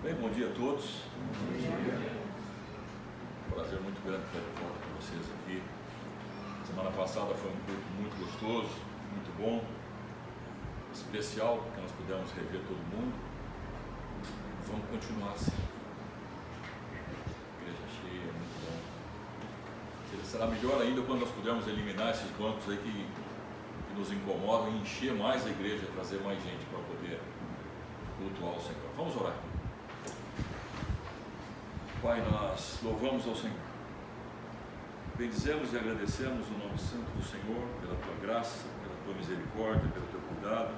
Bem, bom dia a todos. Bom dia. Prazer muito grande estar de volta com vocês aqui. Semana passada foi um culto muito gostoso, muito bom, especial, porque nós pudemos rever todo mundo. Vamos continuar assim. Igreja cheia, muito bom. Será melhor ainda quando nós pudermos eliminar esses bancos aí que nos incomodam e encher mais a igreja, trazer mais gente para poder cultuar o Senhor. Vamos orar. Pai, nós louvamos ao Senhor, bendizemos e agradecemos o nome santo do Senhor pela Tua graça, pela Tua misericórdia, pelo Teu cuidado,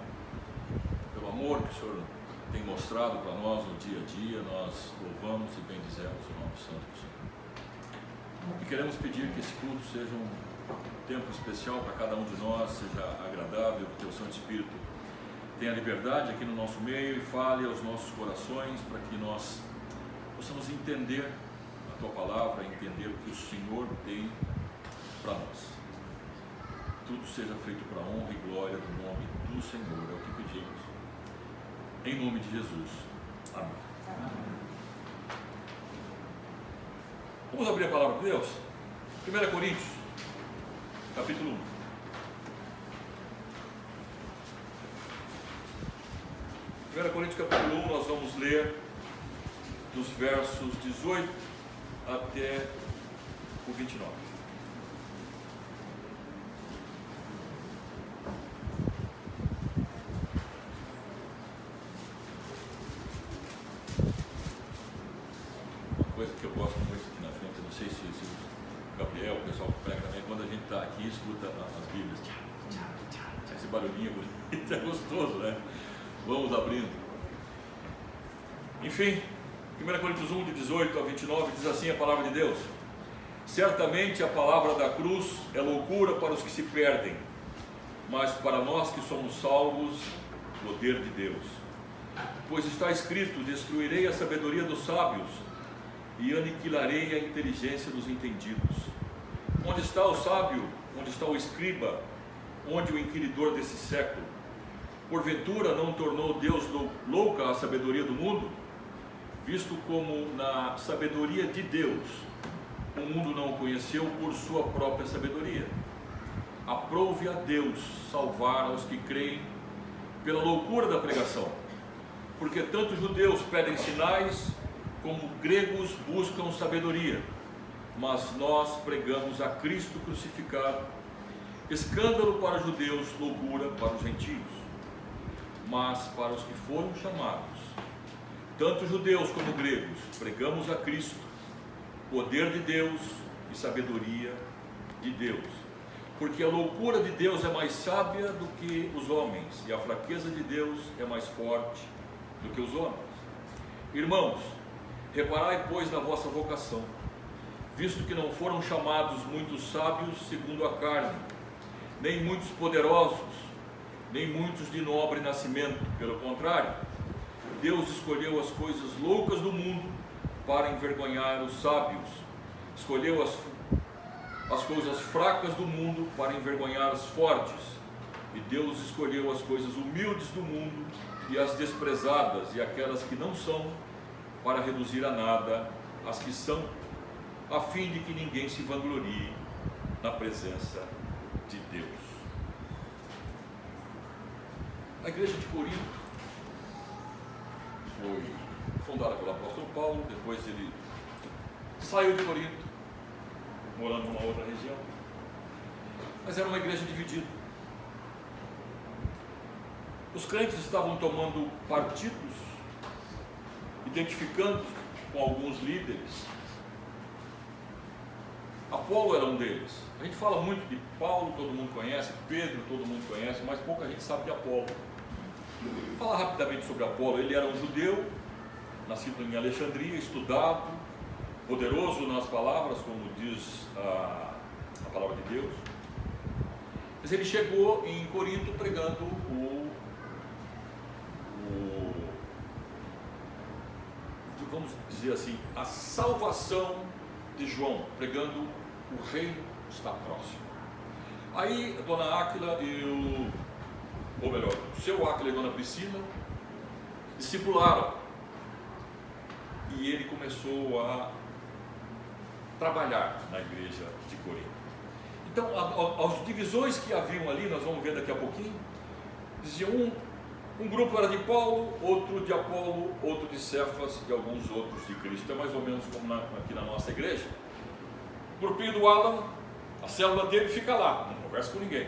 pelo amor que o Senhor tem mostrado para nós no dia a dia. Nós louvamos e bendizemos o nome santo do Senhor. E queremos pedir que esse culto seja um tempo especial para cada um de nós, seja agradável, que o Teu Santo Espírito tenha liberdade aqui no nosso meio e fale aos nossos corações para que nós possamos entender a Tua palavra, entender o que o Senhor tem para nós. Tudo seja feito para a honra e glória do nome do Senhor, é o que pedimos. Em nome de Jesus. Amém. Vamos abrir a palavra de Deus? 1 Coríntios, capítulo 1. 1 Coríntios, capítulo 1, nós vamos ler dos versos 18 até o 29. Uma coisa que eu gosto muito aqui na frente, eu não sei se o Gabriel, o pessoal que prega também, quando a gente está aqui e escuta as Bíblias, esse barulhinho bonito, é gostoso, né? Vamos abrindo. Enfim, 1 Coríntios 1, de 18 a 29, diz assim a palavra de Deus: certamente a palavra da cruz é loucura para os que se perdem, mas para nós que somos salvos, poder de Deus. Pois está escrito: destruirei a sabedoria dos sábios e aniquilarei a inteligência dos entendidos. Onde está o sábio? Onde está o escriba? Onde o inquiridor desse século? Porventura não tornou Deus louca a sabedoria do mundo? Visto como na sabedoria de Deus o mundo não o conheceu por sua própria sabedoria. Aprove a Deus salvar aos que creem pela loucura da pregação, porque tanto judeus pedem sinais, como gregos buscam sabedoria, mas nós pregamos a Cristo crucificado, escândalo para os judeus, loucura para os gentios. Mas para os que foram chamados, tanto judeus como gregos, pregamos a Cristo, poder de Deus e sabedoria de Deus. Porque a loucura de Deus é mais sábia do que os homens, e a fraqueza de Deus é mais forte do que os homens. Irmãos, reparai, pois, na vossa vocação, visto que não foram chamados muitos sábios segundo a carne, nem muitos poderosos, nem muitos de nobre nascimento. Pelo contrário, Deus escolheu as coisas loucas do mundo para envergonhar os sábios. Escolheu as coisas fracas do mundo para envergonhar os fortes. E Deus escolheu as coisas humildes do mundo e as desprezadas e aquelas que não são, para reduzir a nada as que são, a fim de que ninguém se vanglorie na presença de Deus. A igreja de Corinto foi fundada pelo apóstolo Paulo. Depois ele saiu de Corinto, morando numa outra região, mas era uma igreja dividida. Os crentes estavam tomando partidos, identificando com alguns líderes. Apolo era um deles. A gente fala muito de Paulo, todo mundo conhece, Pedro, todo mundo conhece, mas pouca gente sabe de Apolo. Vou falar rapidamente sobre Apolo. Ele era um judeu, nascido em Alexandria, estudado, poderoso nas palavras, como diz a palavra de Deus. Mas ele chegou em Corinto pregando vamos dizer assim, a salvação de João, pregando o reino está próximo. Aí a dona Áquila e o seu Áquila e a dona Priscila discipularam e ele começou a trabalhar na igreja de Corinto. Então, as divisões que haviam ali, nós vamos ver daqui a pouquinho, diziam um grupo era de Paulo, outro de Apolo, outro de Cefas e alguns outros de Cristo. É mais ou menos como aqui na nossa igreja. O grupinho do Alan, a célula dele fica lá, não conversa com ninguém.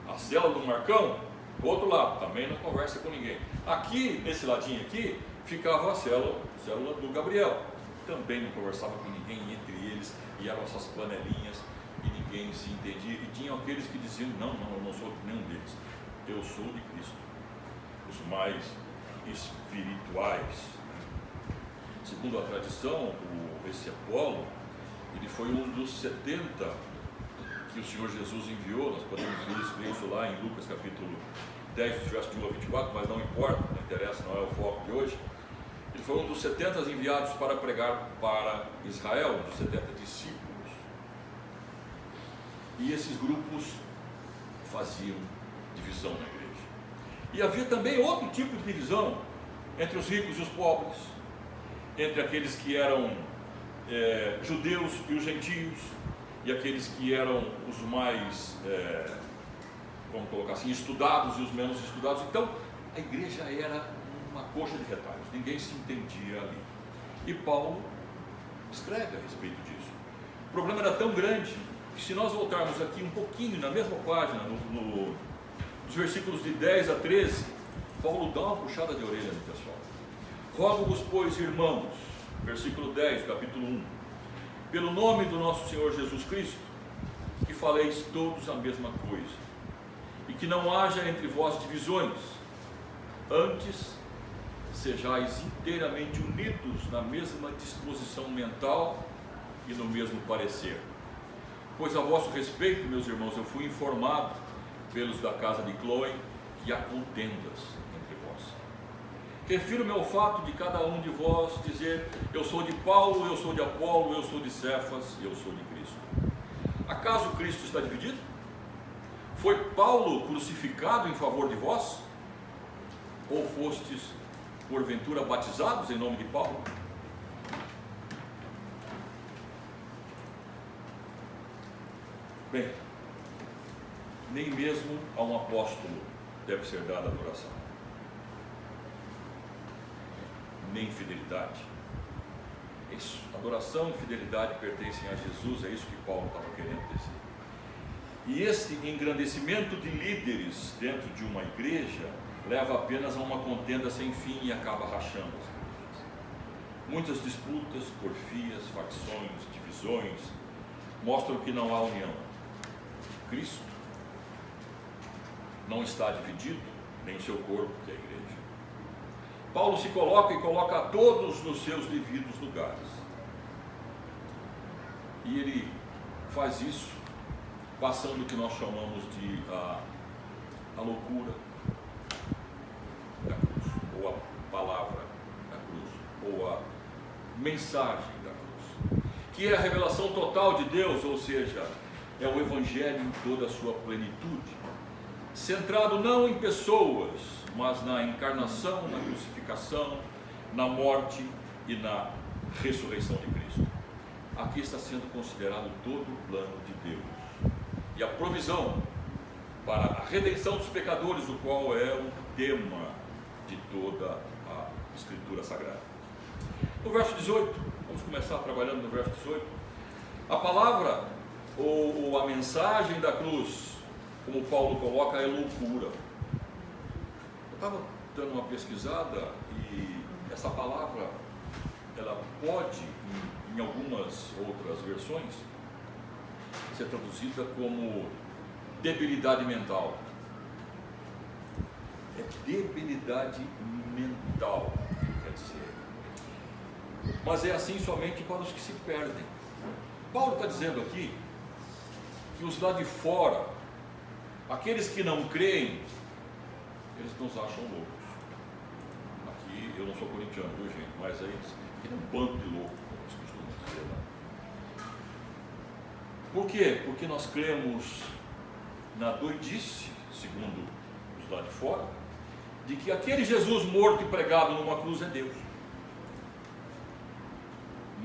A célula do Marcão, do outro lado, também não conversa com ninguém. Aqui, nesse ladinho aqui, ficava a célula do Gabriel. Também não conversava com ninguém entre eles, e eram essas panelinhas, e ninguém se entendia. E tinha aqueles que diziam, não, eu não sou nenhum deles, eu sou de Cristo. Os mais espirituais. Segundo a tradição, esse Apolo, ele foi um dos 70 que o Senhor Jesus enviou. Nós podemos ver isso lá em Lucas capítulo 10, verso de 1 a 24, mas não importa, não interessa, não é o foco de hoje. Ele foi um dos 70 enviados para pregar para Israel, um dos 70 discípulos. E esses grupos faziam divisão na igreja. E havia também outro tipo de divisão entre os ricos e os pobres, entre aqueles que eram judeus e os gentios, e aqueles que eram os mais, vamos colocar assim, estudados e os menos estudados. Então, a igreja era uma coxa de retalhos, ninguém se entendia ali. E Paulo escreve a respeito disso. O problema era tão grande que, se nós voltarmos aqui um pouquinho, na mesma página, nos versículos de 10 a 13, Paulo dá uma puxada de orelha no pessoal. Rogo-vos, pois, irmãos, versículo 10, capítulo 1, pelo nome do nosso Senhor Jesus Cristo, que faleis todos a mesma coisa, e que não haja entre vós divisões, antes sejais inteiramente unidos na mesma disposição mental e no mesmo parecer. Pois a vosso respeito, meus irmãos, eu fui informado pelos da casa de Cloe que há contendas entre vós. Refiro-me ao fato de cada um de vós dizer: eu sou de Paulo, eu sou de Apolo, eu sou de Cefas, eu sou de Cristo. Acaso Cristo está dividido? Foi Paulo crucificado em favor de vós? Ou fostes porventura batizados em nome de Paulo? Bem, nem mesmo a um apóstolo deve ser dada adoração, nem fidelidade. Isso, adoração e fidelidade pertencem a Jesus, é isso que Paulo estava querendo dizer. E esse engrandecimento de líderes dentro de uma igreja leva apenas a uma contenda sem fim e acaba rachando as igrejas. Muitas disputas, porfias, facções, divisões mostram que não há união. Cristo não está dividido, nem seu corpo, que é a igreja. Paulo se coloca e coloca a todos nos seus devidos lugares. E ele faz isso passando o que nós chamamos de a loucura da cruz, ou a palavra da cruz, ou a mensagem da cruz, que é a revelação total de Deus, ou seja, é o Evangelho em toda a sua plenitude, centrado não em pessoas, mas na encarnação, na crucificação, na morte e na ressurreição de Cristo. Aqui está sendo considerado todo o plano de Deus e a provisão para a redenção dos pecadores, o qual é o tema de toda a Escritura Sagrada. No verso 18, vamos começar trabalhando no verso 18. A palavra ou a mensagem da cruz, como Paulo coloca, é loucura. Eu estava dando uma pesquisada e essa palavra, ela pode, em algumas outras versões, ser traduzida como debilidade mental. É debilidade mental, quer dizer. Mas é assim somente para os que se perdem. Paulo está dizendo aqui que os lá de fora, aqueles que não creem, eles nos acham loucos. Aqui eu não sou corintiano, viu, gente? Mas aí aqui é um bando de loucos, como eles costumam dizer, né? Por quê? Porque nós cremos na doidice, segundo os lá de fora, de que aquele Jesus morto e pregado numa cruz é Deus.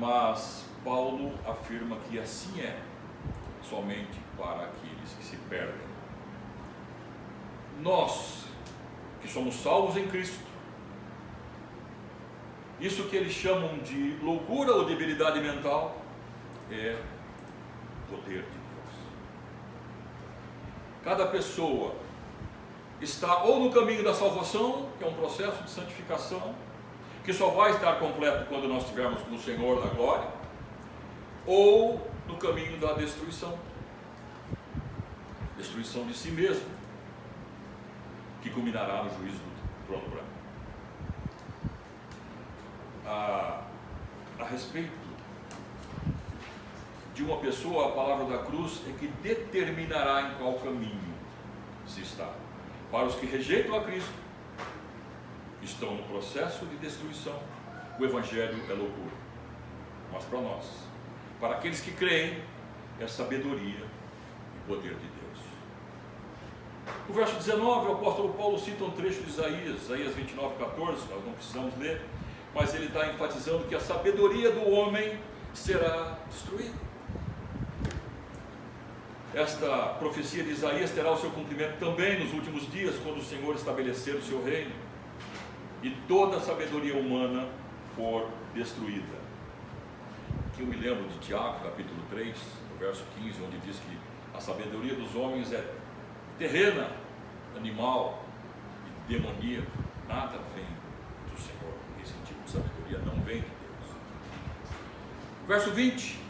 mas Paulo afirma que assim é somente para aqueles que se perdem. Nós, que somos salvos em Cristo, isso que eles chamam de loucura ou debilidade mental é poder de Deus. Cada pessoa está ou no caminho da salvação, que é um processo de santificação, que só vai estar completo quando nós estivermos com o Senhor na glória, ou no caminho da destruição de si mesmo, que culminará no juízo do trono branco. A respeito de uma pessoa, a palavra da cruz é que determinará em qual caminho se está. Para os que rejeitam a Cristo, estão no processo de destruição, o Evangelho é loucura. Mas para nós, para aqueles que creem, é sabedoria e poder de Deus. No verso 19, o apóstolo Paulo cita um trecho de Isaías 29:14, nós não precisamos ler, mas ele está enfatizando que a sabedoria do homem será destruída. Esta profecia de Isaías terá o seu cumprimento também nos últimos dias, quando o Senhor estabelecer o seu reino e toda a sabedoria humana for destruída. Aqui eu me lembro de Tiago, capítulo 3, no verso 15, onde diz que a sabedoria dos homens é terrena, animal e demoníaca. Nada vem do Senhor. Esse tipo de sabedoria não vem de Deus. Verso 20,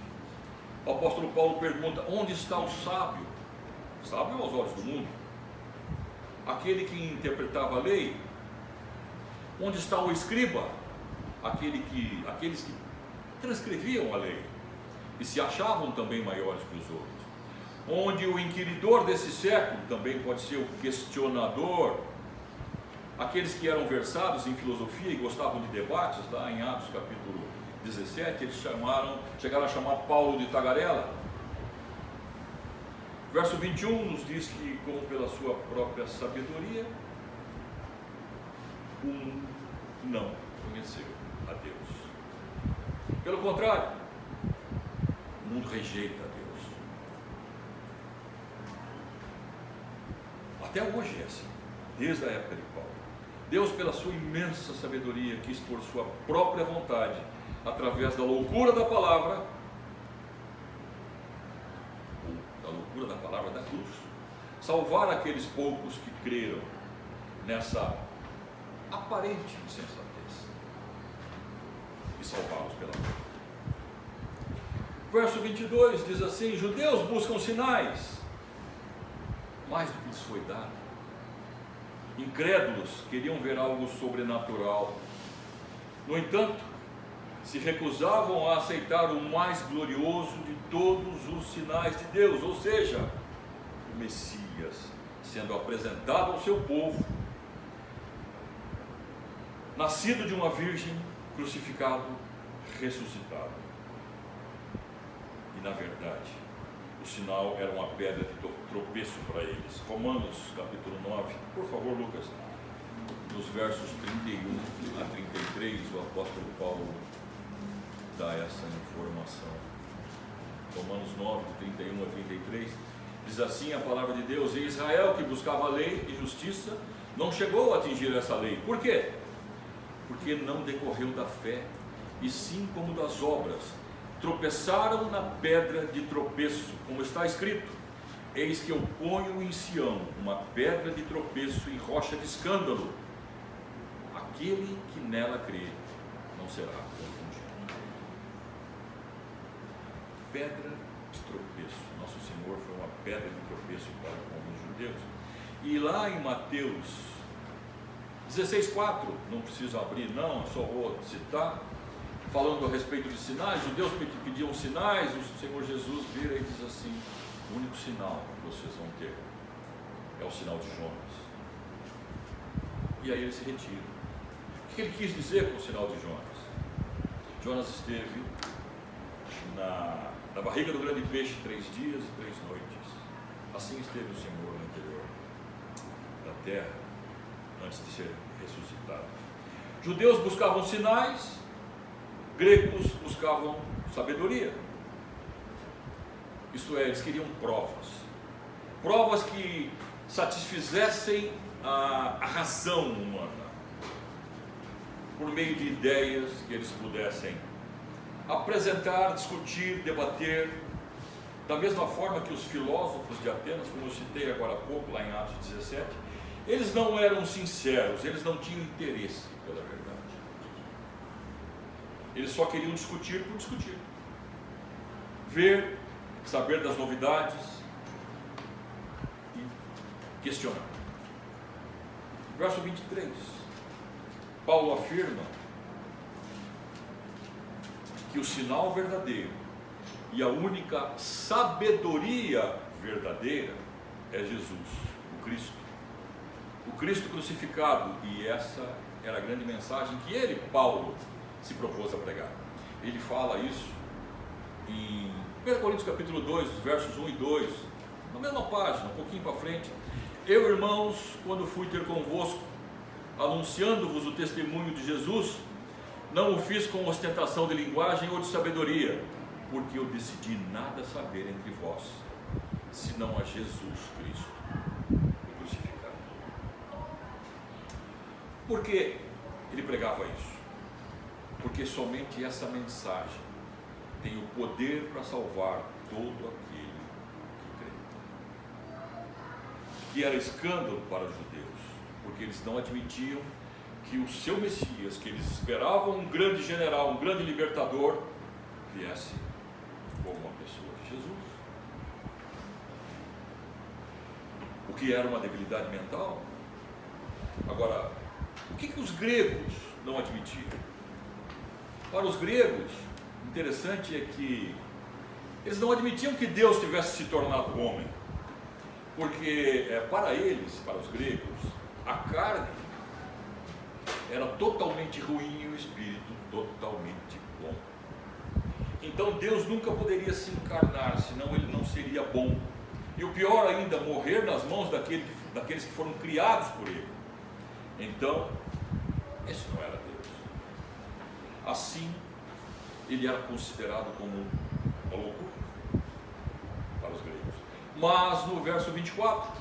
o apóstolo Paulo pergunta: onde está o sábio? Sábio aos olhos do mundo, aquele que interpretava a lei. Onde está o escriba? Aqueles que transcreviam a lei e se achavam também maiores que os outros. Onde o inquiridor desse século, também pode ser o questionador, aqueles que eram versados em filosofia e gostavam de debates. Lá em Atos capítulo 17, eles chegaram a chamar Paulo de tagarela. Verso 21 nos diz que, como pela sua própria sabedoria, o mundo não conheceu a Deus. Pelo contrário, o mundo rejeita a Deus. Até hoje é assim, desde a época de Paulo. Deus, pela sua imensa sabedoria, quis por sua própria vontade, através da loucura da palavra, da cruz, salvar aqueles poucos que creram nessa aparente insensatez e salvá-los pela fé. Verso 22 diz assim: judeus buscam sinais, mais do que lhes foi dado. Incrédulos queriam ver algo sobrenatural. No entanto, se recusavam a aceitar o mais glorioso de todos os sinais de Deus, ou seja, o Messias sendo apresentado ao seu povo, nascido de uma virgem, crucificado, ressuscitado. E na verdade, o sinal era uma pedra de tropeço para eles. Romanos capítulo 9, por favor, Lucas, nos versos 31 a 33, o apóstolo Paulo dá essa informação. Romanos 9, de 31 a 33, diz assim a palavra de Deus: e Israel, que buscava a lei e justiça, não chegou a atingir essa lei. Por quê? Porque não decorreu da fé, e sim como das obras. Tropeçaram na pedra de tropeço, como está escrito: eis que eu ponho em Sião uma pedra de tropeço e rocha de escândalo. Aquele que nela crê não será confundido. Pedra de tropeço. Nosso Senhor foi uma pedra de tropeço para com os judeus. E lá em Mateus 16:4, não preciso abrir não, só vou citar, falando a respeito de sinais. Judeus pediam sinais, o Senhor Jesus vira e diz assim: o único sinal que vocês vão ter é o sinal de Jonas. E aí ele se retira. O que ele quis dizer com o sinal de Jonas? Jonas esteve na barriga do grande peixe 3 dias e 3 noites. Assim esteve o Senhor no interior da terra antes de ser ressuscitado. Judeus buscavam sinais, gregos buscavam sabedoria. Isto é, eles queriam provas que satisfizessem a razão humana, por meio de ideias que eles pudessem apresentar, discutir, debater, da mesma forma que os filósofos de Atenas, como eu citei agora há pouco, lá em Atos 17, eles não eram sinceros, eles não tinham interesse pela verdade. Eles só queriam discutir por discutir, ver, saber das novidades e questionar. Verso 23, Paulo afirma que o sinal verdadeiro e a única sabedoria verdadeira é Jesus, o Cristo crucificado. E essa era a grande mensagem que ele, Paulo, se propôs a pregar. Ele fala isso em 1 Coríntios capítulo 2, versos 1 e 2, na mesma página, um pouquinho para frente. Eu, irmãos, quando fui ter convosco, anunciando-vos o testemunho de Jesus, não o fiz com ostentação de linguagem ou de sabedoria, porque eu decidi nada saber entre vós, senão a Jesus Cristo, o crucificado. Por que ele pregava isso? Porque somente essa mensagem tem o poder para salvar todo aquele que crê. Que era escândalo para os judeus, porque eles não admitiam que o seu Messias, que eles esperavam um grande general, um grande libertador, viesse como uma pessoa de Jesus. O que era uma debilidade mental. Agora, o que os gregos não admitiam? Para os gregos, interessante é que eles não admitiam que Deus tivesse se tornado homem, porque para eles, para os gregos, a carne era totalmente ruim e o espírito totalmente bom. Então Deus nunca poderia se encarnar, senão ele não seria bom. E o pior ainda, morrer nas mãos daqueles que foram criados por ele. Então, esse não era Deus. Assim, ele era considerado como uma loucura para os gregos. Mas no verso 24,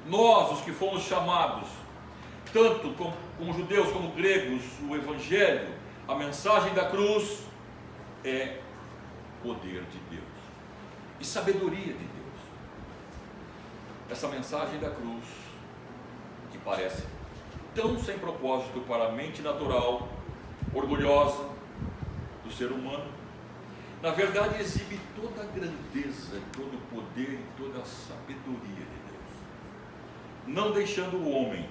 nós, os que fomos chamados, tanto como judeus como gregos, o Evangelho, a mensagem da cruz é poder de Deus e sabedoria de Deus. Essa mensagem da cruz, que parece tão sem propósito para a mente natural, orgulhosa do ser humano, na verdade exibe toda a grandeza, todo o poder e toda a sabedoria de Deus, não deixando o homem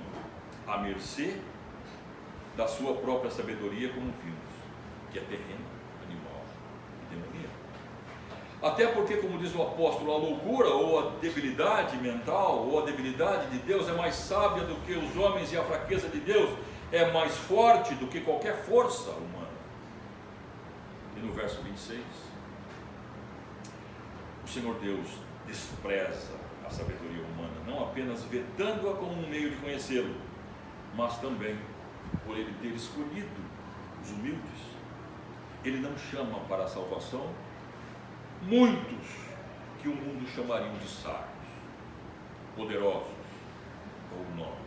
à mercê da sua própria sabedoria, como vimos, que é terreno, animal e demoníaco. Até porque, como diz o apóstolo, a loucura ou a debilidade mental ou a debilidade de Deus é mais sábia do que os homens, e a fraqueza de Deus é mais forte do que qualquer força humana. E no verso 26, o Senhor Deus despreza a sabedoria humana, não apenas vetando-a como um meio de conhecê-lo, mas também por ele ter escolhido os humildes. Ele não chama para a salvação muitos que o mundo chamariam de sábios, poderosos ou nobres,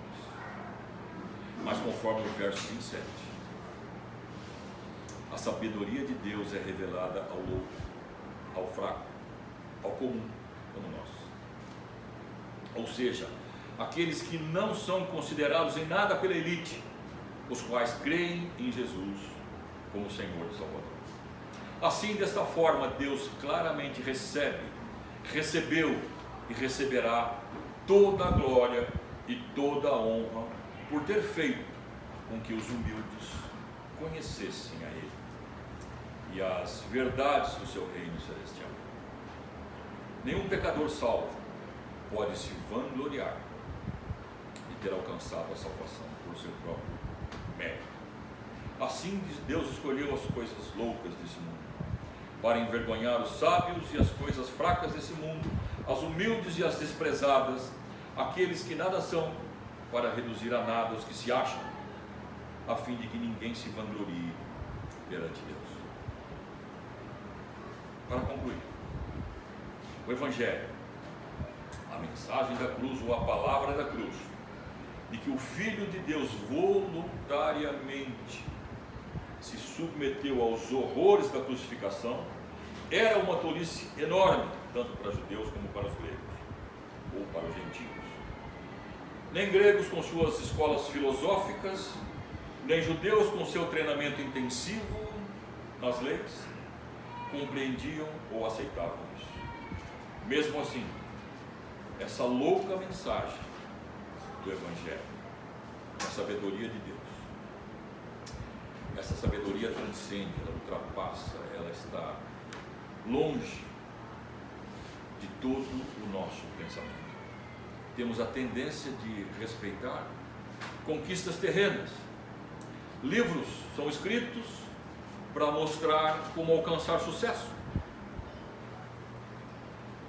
mas conforme o verso 27, a sabedoria de Deus é revelada ao louco, ao fraco, ao comum, como nós. Ou seja, aqueles que não são considerados em nada pela elite, os quais creem em Jesus como Senhor e Salvador. Assim, desta forma, Deus claramente recebeu e receberá toda a glória e toda a honra por ter feito com que os humildes conhecessem a Ele e as verdades do seu reino celestial. Nenhum pecador salvo pode se vangloriar de ter alcançado a salvação por seu próprio mérito. Assim, Deus escolheu as coisas loucas desse mundo para envergonhar os sábios, e as coisas fracas desse mundo, as humildes e as desprezadas, aqueles que nada são, para reduzir a nada os que se acham, a fim de que ninguém se vanglorie perante Deus. Para concluir, o Evangelho, a mensagem da cruz ou a palavra da cruz, de que o Filho de Deus voluntariamente se submeteu aos horrores da crucificação, era uma tolice enorme, tanto para judeus como para os gregos, ou para os gentios. Nem gregos com suas escolas filosóficas, nem judeus com seu treinamento intensivo nas leis, compreendiam ou aceitavam isso. Mesmo assim, essa louca mensagem do Evangelho, a sabedoria de Deus, essa sabedoria transcende, ela ultrapassa, ela está longe de todo o nosso pensamento. Temos a tendência de respeitar conquistas terrenas. Livros são escritos para mostrar como alcançar sucesso,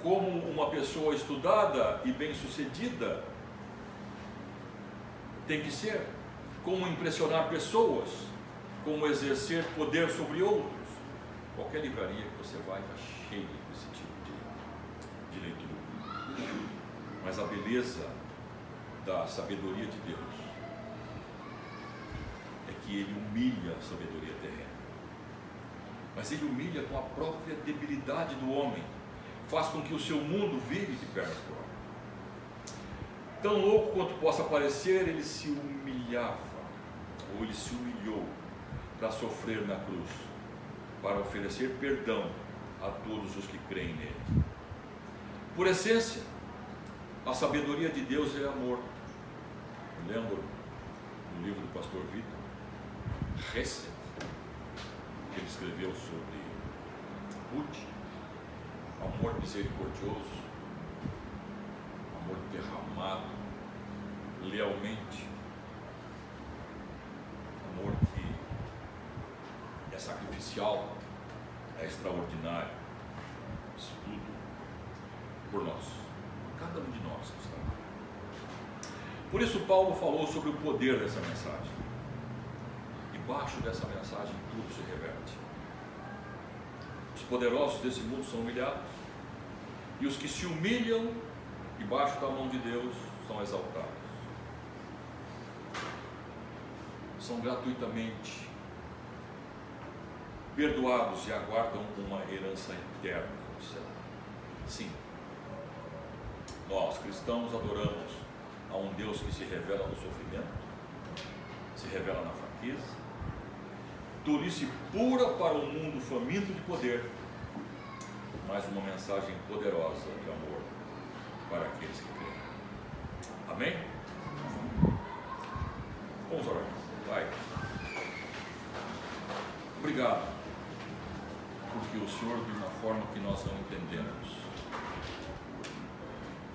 como uma pessoa estudada e bem-sucedida tem que ser, como impressionar pessoas, como exercer poder sobre outros. Qualquer livraria que você vai está cheia desse tipo de leitura. Mas a beleza da sabedoria de Deus é que Ele humilha a sabedoria terrena, mas Ele humilha com a própria debilidade do homem, faz com que o seu mundo vire de pernas para o ar. Tão louco quanto possa parecer, Ele se humilhava, ou Ele se humilhou para sofrer na cruz, para oferecer perdão a todos os que creem nele. Por essência, a sabedoria de Deus é amor. Eu lembro do livro do pastor Vitor Hesed, que ele escreveu sobre Ruth, amor misericordioso, amor derramado lealmente, amor que é sacrificial, é extraordinário. Isso tudo por nós, por cada um de nós que está lá. Por isso Paulo falou sobre o poder dessa mensagem. Debaixo dessa mensagem tudo se reverte. Os poderosos desse mundo são humilhados, e os que se humilham debaixo da mão de Deus são exaltados. São gratuitamente perdoados e aguardam uma herança eterna no céu. Sim, nós cristãos adoramos a um Deus que se revela no sofrimento, se revela na fraqueza, tolice pura para um mundo faminto de poder, mas uma mensagem poderosa de amor para aqueles que creem. Amém? Vamos orar. Pai, obrigado, porque o Senhor, de uma forma que nós não entendemos,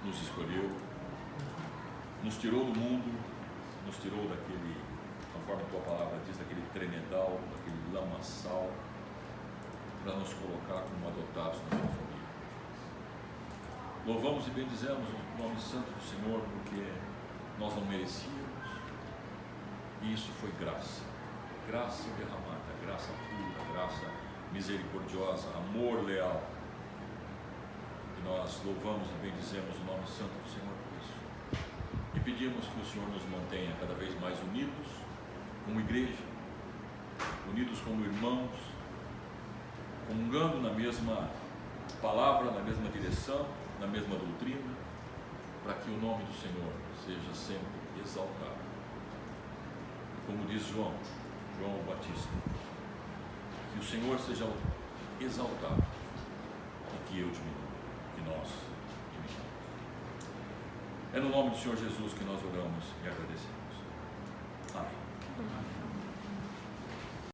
nos escolheu, nos tirou do mundo, nos tirou daquele, conforme a tua palavra diz, daquele tremedal, daquele lamaçal, para nos colocar como adotados na sua família. Louvamos e bendizemos o nome santo do Senhor, porque nós não merecíamos, e isso foi graça, graça derramada, graça pura, graça misericordiosa, amor leal. E nós louvamos e bendizemos o nome santo do Senhor por isso. E pedimos que o Senhor nos mantenha cada vez mais unidos como igreja, unidos como irmãos, comungando na mesma palavra, na mesma direção, na mesma doutrina, para que o nome do Senhor seja sempre exaltado. Como diz João Batista, que o Senhor seja exaltado e que eu diminua, que nós diminuamos. É no nome do Senhor Jesus que nós oramos e agradecemos.